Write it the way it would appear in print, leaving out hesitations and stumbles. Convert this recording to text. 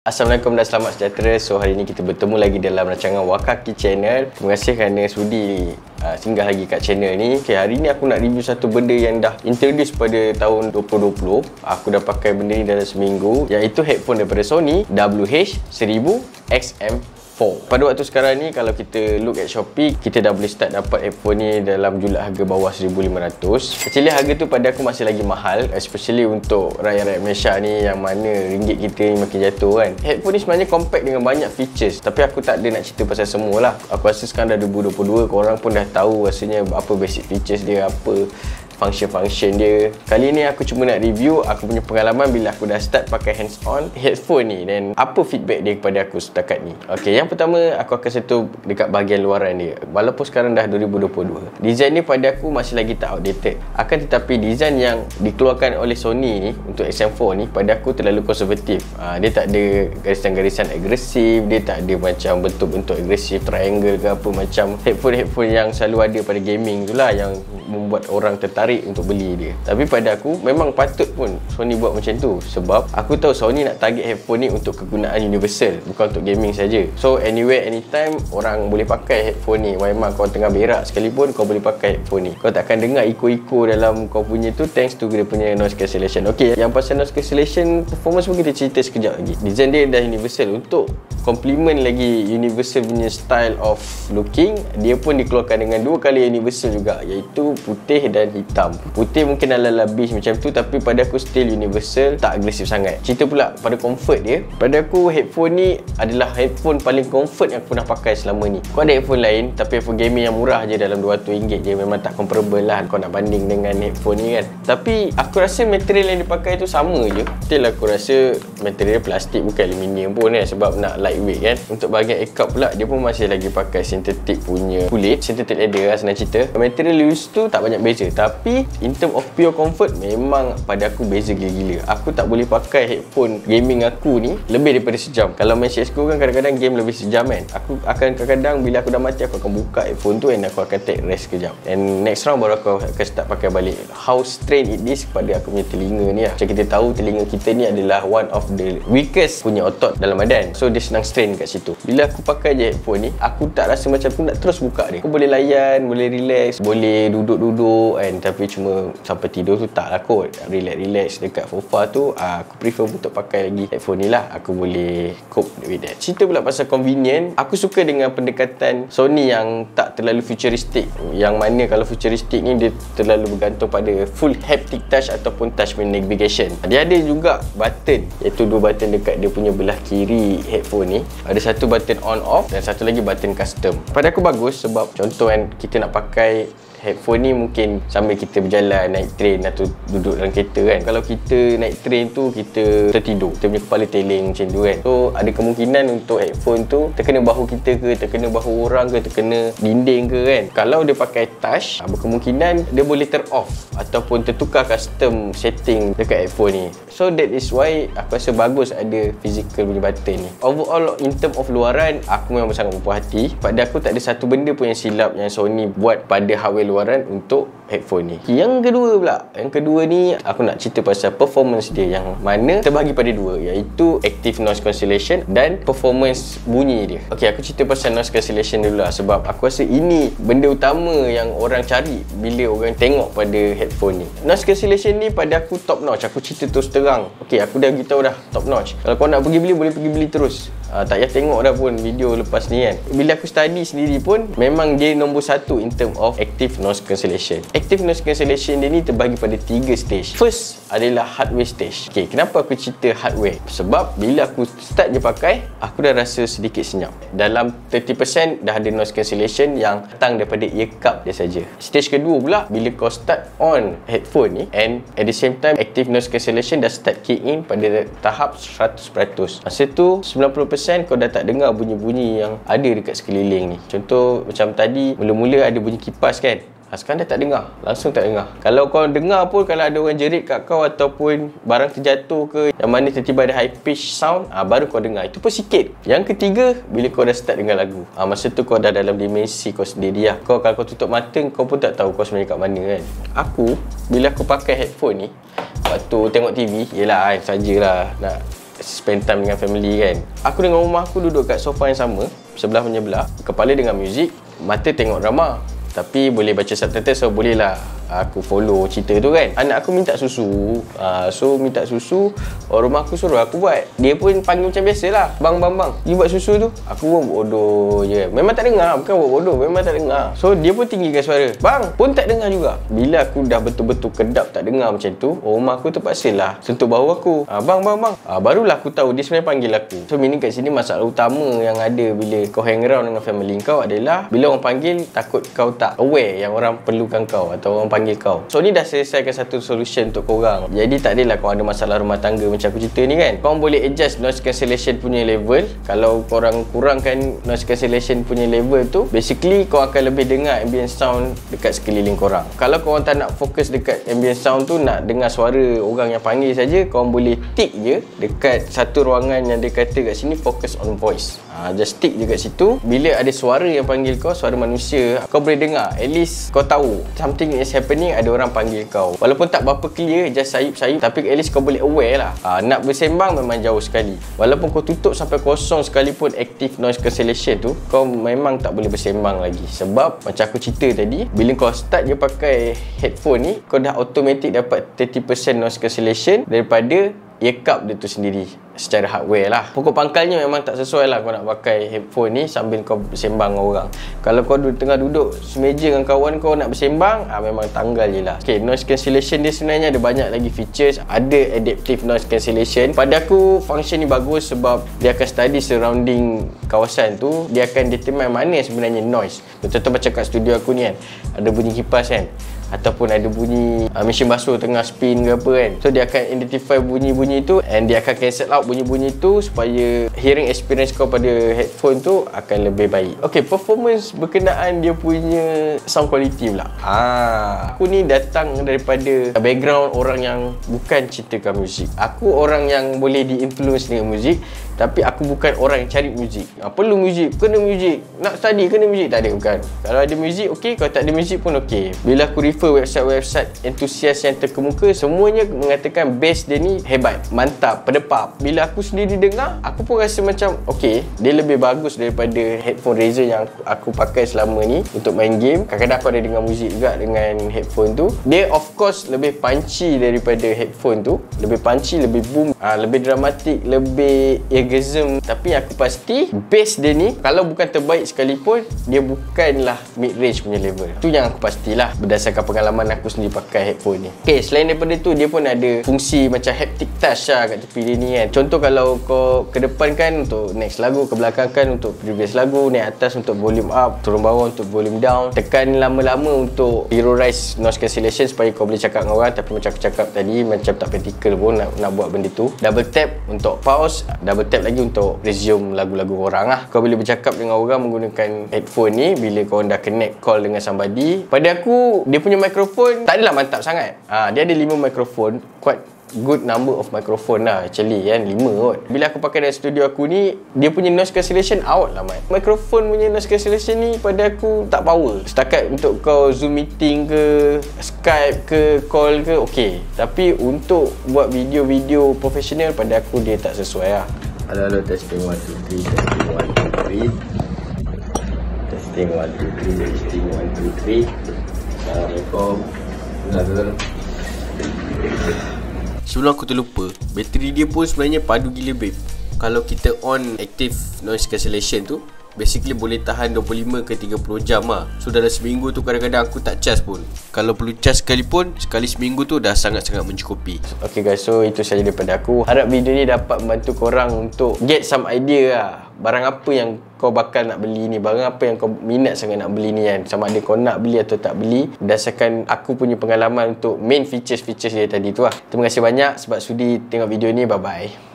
Assalamualaikum dan selamat sejahtera. So hari ini kita bertemu lagi dalam rancangan Wakaki Channel. Terima kasih kerana sudi singgah lagi kat channel ni. Okay, hari ni aku nak review satu benda yang dah introduce pada tahun 2020. Aku dah pakai benda ni dalam seminggu, iaitu headphone daripada Sony WH-1000 XM4. Pada waktu sekarang ni, kalau kita look at Shopee, kita dah boleh start dapat headphone ni dalam jumlah harga bawah 1,500. Actually harga tu pada aku masih lagi mahal, especially untuk rakyat-rakyat Malaysia ni yang mana ringgit kita ni makin jatuh kan. Headphone ni sebenarnya compact dengan banyak features, tapi aku tak ada nak cerita pasal semua lah. Aku rasa sekarang dah 2022, korang pun dah tahu rasanya apa basic features dia, apa function dia. Kali ni aku cuma nak review aku punya pengalaman bila aku dah start pakai hands-on headphone ni dan apa feedback dia kepada aku setakat ni. Ok, yang pertama aku akan sentuh dekat bahagian luaran dia. Walaupun sekarang dah 2022, design ni pada aku masih lagi tak outdated. Akan tetapi design yang dikeluarkan oleh Sony ni untuk XM4 ni pada aku terlalu konservatif. Dia tak ada garisan-garisan agresif, dia tak ada macam bentuk-bentuk agresif, triangle ke apa macam headphone yang selalu ada pada gaming tu lah, yang membuat orang tertarik untuk beli dia. Tapi pada aku memang patut pun Sony buat macam tu, sebab aku tahu Sony nak target headphone ni untuk kegunaan universal, bukan untuk gaming saja. So anywhere, anytime orang boleh pakai headphone ni. Memang kau tengah berak sekalipun kau boleh pakai headphone ni. Kau takkan dengar echo dalam kau punya tu, thanks to dia punya noise cancellation. Ok, yang pasal noise cancellation performance pun kita cerita sekejap lagi. Design dia dah universal, untuk complement lagi universal punya style of looking, dia pun dikeluarkan dengan dua kali universal juga, iaitu putih dan hitam. Putih mungkin ala-ala beige macam tu, tapi pada aku still universal, tak agresif sangat. Cerita pula pada comfort dia, pada aku headphone ni adalah headphone paling comfort yang aku pernah pakai selama ni. Kau ada headphone lain, tapi headphone gaming yang murah je, dalam RM200 je, memang tak comparable lah kau nak banding dengan headphone ni kan. Tapi aku rasa material yang dipakai tu sama je. Still aku rasa material plastik, bukan aluminium pun kan, sebab nak lightweight kan. Untuk bahagian e-cup pula, dia pun masih lagi pakai sintetik punya kulit, sintetik leather lah senang cerita. Material use tu tak banyak beza, tapi in term of pure comfort, memang pada aku beza gila-gila. Aku tak boleh pakai headphone gaming aku ni lebih daripada sejam. Kalau main CSGO kan kadang-kadang game lebih sejam kan. Aku akan kadang-kadang bila aku dah mati, aku akan buka headphone tu dan aku akan take rest sekejap, and next round baru aku akan start pakai balik. How strain it is kepada aku punya telinga ni lah. Macam kita tahu, telinga kita ni adalah one of the weakest punya otot dalam badan, so dia senang strain kat situ. Bila aku pakai je headphone ni, aku tak rasa macam aku nak terus buka dia. Aku boleh layan, boleh relax, boleh duduk-duduk kan, tapi cuma sampai tidur tu tak lah kot. Relax dekat sofa tu, aku prefer untuk pakai lagi headphone ni lah. Aku boleh cope with that. Cerita pula pasal convenient, aku suka dengan pendekatan Sony yang tak terlalu futuristic, yang mana kalau futuristic ni dia terlalu bergantung pada full haptic touch ataupun touch navigation. Dia ada juga button, iaitu dua button dekat dia punya belah kiri headphone ni. Ada satu button on off dan satu lagi button custom. Pada aku bagus, sebab contoh kan, kita nak pakai headphone ni mungkin sambil kita berjalan, naik train atau duduk dalam kereta kan. Kalau kita naik train tu, kita tertidur, kita punya kepala teling macam tu kan. So ada kemungkinan untuk headphone tu terkena bahu kita ke, terkena bahu orang ke, terkena dinding ke kan. Kalau dia pakai touch, berkemungkinan dia boleh turn off ataupun tertukar custom setting dekat headphone ni. So that is why aku rasa bagus ada physical punya button ni. Overall in term of luaran, aku memang sangat berpuas hati. Pada aku tak ada satu benda pun yang silap yang Sony buat pada hardware luaran untuk headphone ni. Yang kedua ni aku nak cerita pasal performance dia, yang mana terbahagi pada dua, iaitu active noise cancellation dan performance bunyi dia. Ok, aku cerita pasal noise cancellation dulu lah, sebab aku rasa ini benda utama yang orang cari bila orang tengok pada headphone ni. Noise cancellation ni pada aku top notch. Aku cerita terus terang. Ok, aku dah beritahu dah top notch. Kalau kau nak pergi beli, boleh pergi beli terus. Tak payah tengok dah pun video lepas ni kan. Bila aku study sendiri pun, memang dia nombor satu in term of active noise cancellation. Active noise cancellation dia ni terbagi pada 3 stage. First adalah hardware stage. Okay, kenapa aku cerita hardware? Sebab bila aku start je pakai, aku dah rasa sedikit senyap. Dalam 30% dah ada noise cancellation yang datang daripada ear cup dia saja. Stage kedua pula, bila kau start on headphone ni, and at the same time active noise cancellation dah start kick in pada tahap 100%. Masa tu 90% kau dah tak dengar bunyi-bunyi yang ada dekat sekeliling ni. Contoh macam tadi, mula-mula ada bunyi kipas kan. Sekarang dah tak dengar, langsung tak dengar. Kalau kau dengar pun, kalau ada orang jerit kat kau ataupun barang terjatuh ke, yang mana tiba-tiba ada high pitch sound, baru kau dengar. Itu pun sikit. Yang ketiga, bila kau dah start dengar lagu, masa tu kau dah dalam dimensi kau sendiri lah. Kalau kau tutup mata, kau pun tak tahu kau sebenarnya kat mana kan. Aku, bila aku pakai headphone ni, waktu tengok TV, yelah sajalah nak spend time dengan family kan. Aku dengan rumah aku duduk kat sofa yang sama, sebelah menyebelah, kepala dengar muzik, mata tengok drama. Tapi boleh baca subtitle, so boleh lah aku follow cerita tu kan. Anak aku minta susu, so minta susu, orang rumah aku suruh aku buat. Dia pun panggil macam biasa lah, bang, you buat susu tu. Aku pun bodoh je, memang tak dengar, bukan buat bodoh, memang tak dengar. So dia pun tinggikan suara, bang, pun tak dengar juga. Bila aku dah betul-betul kedap tak dengar macam tu, orang rumah aku terpaksa lah sentuh bahu aku, bang, barulah aku tahu dia sebenarnya panggil aku. So meaning kat sini masalah utama yang ada bila kau hang around dengan family kau adalah bila orang panggil, takut kau tak aware yang orang perlukan kau atau orang panggil kau. So ni dah selesaikan satu solution untuk korang. Jadi tak adalah kau ada masalah rumah tangga macam aku cerita ni kan. Korang boleh adjust noise cancellation punya level. Kalau korang kurangkan noise cancellation punya level tu, basically kau akan lebih dengar ambient sound dekat sekeliling korang. Kalau korang tak nak fokus dekat ambient sound tu, nak dengar suara orang yang panggil saja, korang boleh tick je dekat satu ruangan yang dia kata kat sini focus on voice. Just stick je kat situ. Bila ada suara yang panggil kau, suara manusia, kau boleh dengar. At least kau tahu something is happening, ada orang panggil kau. Walaupun tak berapa clear, just sayup-sayup, tapi at least kau boleh aware lah. Nak bersembang memang jauh sekali. Walaupun kau tutup sampai kosong sekalipun active noise cancellation tu, kau memang tak boleh bersembang lagi. Sebab macam aku cerita tadi, bila kau start je pakai headphone ni, kau dah automatic dapat 30% noise cancellation daripada earcup dia tu sendiri secara hardware lah. Pokok pangkalnya memang tak sesuai lah kau nak pakai headphone ni sambil kau bersembang dengan orang. Kalau kau tengah duduk semeja dengan kawan kau nak bersembang, memang tanggal je lah. Okay, noise cancellation dia sebenarnya ada banyak lagi features. Ada adaptive noise cancellation. Pada aku function ni bagus sebab dia akan study surrounding kawasan tu. Dia akan determine mana sebenarnya noise. Contoh macam kat studio aku ni kan, ada bunyi kipas kan, ataupun ada bunyi mesin basuh tengah spin ke apa kan. So dia akan identify bunyi-bunyi tu and dia akan cancel out bunyi-bunyi tu supaya hearing experience kau pada headphone tu akan lebih baik. Okay, performance berkenaan dia punya sound quality pula. Aku ni datang daripada background orang yang bukan cintakan muzik. Aku orang yang boleh di-influence dengan muzik, tapi aku bukan orang yang cari muzik. Perlu muzik, kena muzik. Nak study, kena muzik. Tak ada, bukan. Kalau ada muzik, okey. Kalau tak ada muzik pun okey. Bila aku refer website-website entusias yang terkemuka, semuanya mengatakan bass dia ni hebat, mantap, pedepap. Bila aku sendiri dengar, aku pun rasa macam okey, dia lebih bagus daripada headphone Razer yang aku pakai selama ni untuk main game. Kadang-kadang aku ada dengar muzik juga dengan headphone tu. Dia of course lebih punchy daripada headphone tu. Lebih punchy, lebih boom, lebih dramatik, lebih orgasm. Tapi aku pasti bass dia ni kalau bukan terbaik sekalipun, dia bukanlah mid range punya level. Tu yang aku pastilah berdasarkan pengalaman aku sendiri pakai headphone ni. Okay, selain daripada tu, dia pun ada fungsi macam haptic touch lah kat tepi dia ni kan. Contoh kalau kau ke depan kan untuk next lagu, ke belakang kan untuk previous lagu, naik atas untuk volume up, turun bawah untuk volume down, tekan lama-lama untuk hero-rise noise cancellation supaya kau boleh cakap dengan orang. Tapi macam aku cakap tadi, macam tak practical pun nak buat benda tu. Double tap untuk pause, double tap lagi untuk resume lagu-lagu orang lah. Kau boleh bercakap dengan orang menggunakan headphone ni bila kau dah connect call dengan somebody. Pada aku, dia punya mikrofon tak adalah mantap sangat. Dia ada 5 mikrofon, quite good number of microphone lah actually kan, 5 kot. Bila aku pakai dalam studio aku ni, dia punya noise cancellation out lah Mat. Mikrofon punya noise cancellation ni pada aku tak power. Setakat untuk kau Zoom meeting ke, Skype ke, call ke, okay. Tapi untuk buat video-video profesional, pada aku dia tak sesuai lah. Halo, testing 1, 2, 3, testing 1, 2, 3. Testing 1, 2, 3, testing 1, 2, 3. Assalamualaikum. Sebelum aku terlupa, bateri dia pun sebenarnya padu gila babe. Kalau kita on active noise cancellation tu, basically boleh tahan 25 ke 30 jam lah. So dalam seminggu tu kadang-kadang aku tak charge pun. Kalau perlu charge sekalipun, sekali seminggu tu dah sangat-sangat mencukupi. Okay guys, so itu saja daripada aku. Harap video ni dapat membantu korang untuk get some idea lah. Barang apa yang kau bakal nak beli ni, barang apa yang kau minat sangat nak beli ni kan. Sama ada kau nak beli atau tak beli, berdasarkan aku punya pengalaman untuk main features dia tadi tu lah. Terima kasih banyak sebab sudi tengok video ni. Bye bye.